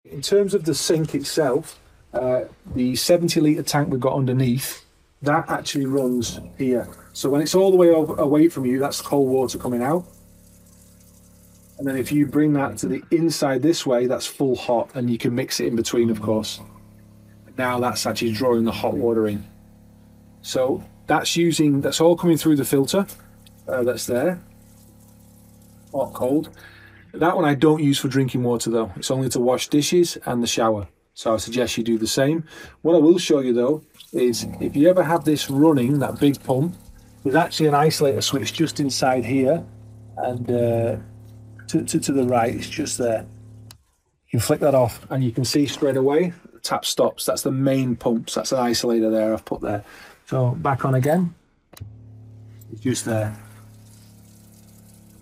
In terms of the sink itself, the 70-litre tank we've got underneath, that actually runs here. So when it's all the way away from you, that's cold water coming out. And then if you bring that to the inside this way, that's full hot, and you can mix it in between, of course. Now that's actually drawing the hot water in. So that's all coming through the filter that's there, hot, cold. That one I don't use for drinking water though. It's only to wash dishes and the shower. So I suggest you do the same. What I will show you though is if you ever have this running, that big pump, there's actually an isolator switch just inside here, and to the right, it's just there. You can flick that off and you can see straight away the tap stops. That's the main pumps. That's an isolator there I've put there. So back on again, it's just there.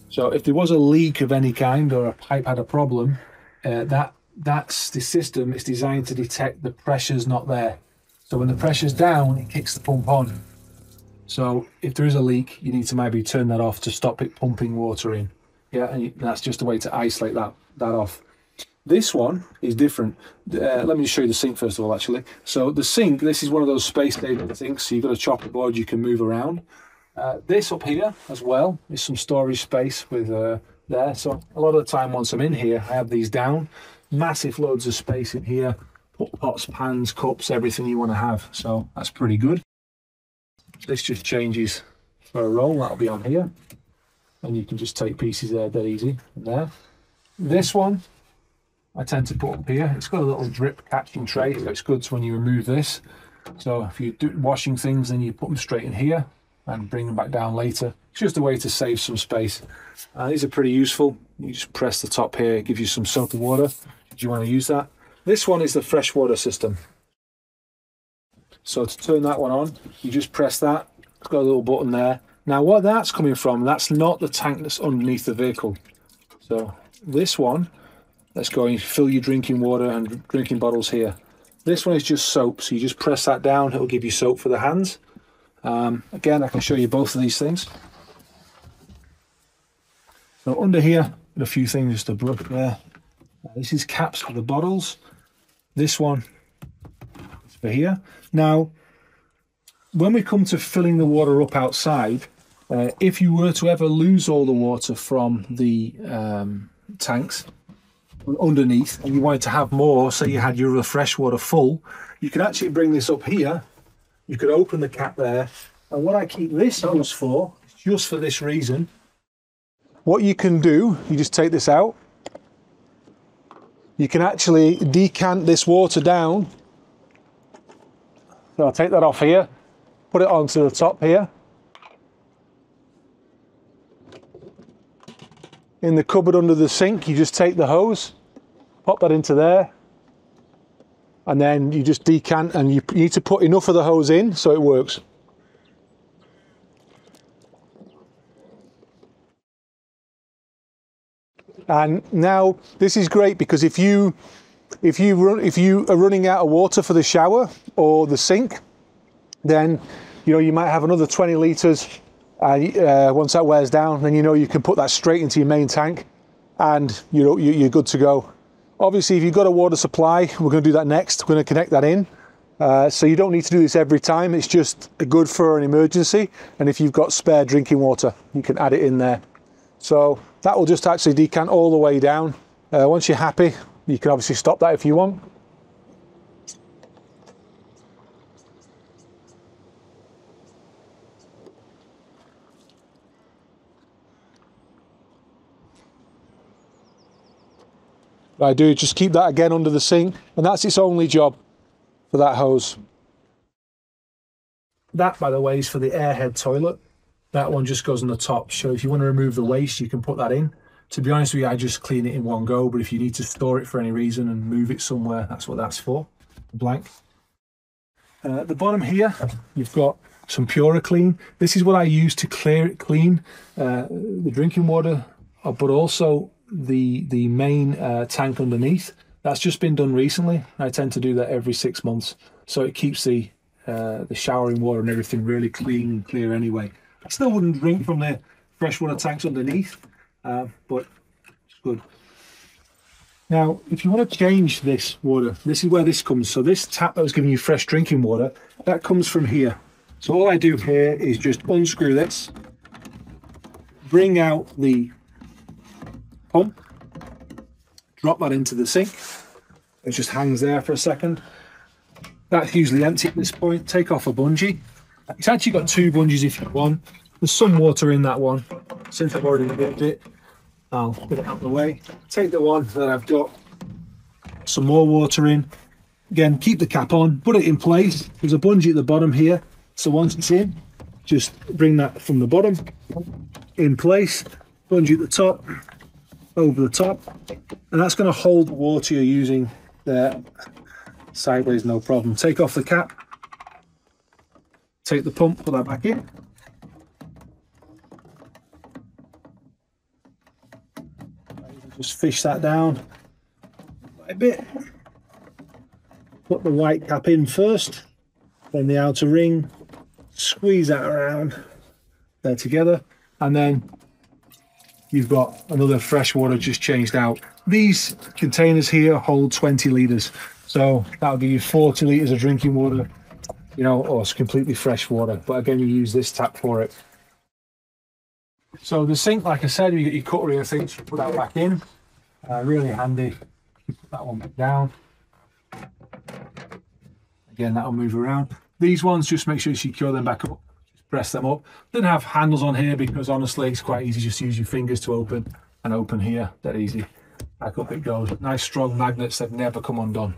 So if there was a leak of any kind or a pipe had a problem, that's the system. It's designed to detect the pressure's not there. So when the pressure's down, it kicks the pump on. So if there is a leak, you need to maybe turn that off to stop it pumping water in. Yeah, and that's just a way to isolate that off. This one is different. Let me just show you the sink first of all, actually. So the sink, this is one of those space-stable sinks, so you've got a chopper board you can move around. This up here as well is some storage space with there. So a lot of the time once I'm in here, I have these down. Massive loads of space in here. Put pots, pans, cups, everything you want to have. So that's pretty good. This just changes for a roll. That'll be on here. And you can just take pieces there dead easy from there. This one I tend to put up here. It's got a little drip catching tray, so it's good when you remove this. So if you're washing things, then you put them straight in here and bring them back down later. It's just a way to save some space. These are pretty useful. You just press the top here, it gives you some soap and water if you want to use that. This one is the freshwater system. So to turn that one on, you just press that. It's got a little button there. Now what that's coming from, that's not the tank that's underneath the vehicle. So this one, let's go and fill your drinking water and drinking bottles here. This one is just soap, so you just press that down, it'll give you soap for the hands. Again, I can show you both of these things. So under here, a few things just to brush there. This is caps for the bottles. This one is for here. Now, when we come to filling the water up outside, if you were to ever lose all the water from the tanks underneath and you wanted to have more, so you had your fresh water full, you could actually bring this up here. You could open the cap there, and what I keep this hose for is just for this reason. What you can do, you just take this out. You can actually decant this water down. So I'll take that off here, put it onto the top here. In the cupboard under the sink, you just take the hose, pop that into there, and then you just decant, and you need to put enough of the hose in so it works. And now this is great because if you are running out of water for the shower or the sink, then you might have another 20 litres. Once that wears down, then you can put that straight into your main tank, and you're good to go. Obviously, if you've got a water supply, we're going to do that next. We're going to connect that in. So you don't need to do this every time. It's just good for an emergency. And if you've got spare drinking water, you can add it in there. So that will just actually decant all the way down. Once you're happy, you can obviously stop that if you want. What I do is just keep that again under the sink, and that's its only job for that hose. That, by the way, is for the airhead toilet. That one just goes on the top, so if you want to remove the waste, you can put that in. To be honest with you, I just clean it in one go, but if you need to store it for any reason and move it somewhere, that's what that's for, blank. At the bottom here, you've got some Pura Clean. This is what I use to clean the drinking water, but also the main tank underneath. That's just been done recently. I tend to do that every 6 months, so it keeps the showering water and everything really clean and clear anyway. I still wouldn't drink from the freshwater tanks underneath, but it's good. Now, if you want to change this water, this is where this comes. So this tap that was giving you fresh drinking water, that comes from here. So all I do here is just unscrew this, bring out the pump, drop that into the sink. It just hangs there for a second. That's usually empty at this point. Take off a bungee. It's actually got 2 bungees if you want. There's some water in that one. Since I've already dipped it, I'll put it out of the way. Take the one that I've got some more water in. Again, keep the cap on, put it in place. There's a bungee at the bottom here. So once it's in, just bring that from the bottom in place. Bungee at the top, over the top. And that's going to hold the water you're using there sideways, no problem. Take off the cap. Take the pump, put that back in. Just fish that down a bit. Put the white cap in first, then the outer ring. Squeeze that around there together, and then you've got another fresh water just changed out. These containers here hold 20 litres, so that'll give you 40 litres of drinking water, you know, or it's completely fresh water. But again, you use this tap for it. So the sink, like I said, you get your cutlery and things, put that back in. Really handy. You put that one back down. Again, that'll move around. These ones, just make sure you secure them back up. Just press them up. Didn't have handles on here because honestly, it's quite easy. Just use your fingers to open and open here. That easy. Back up it goes. Nice strong magnets that never come undone.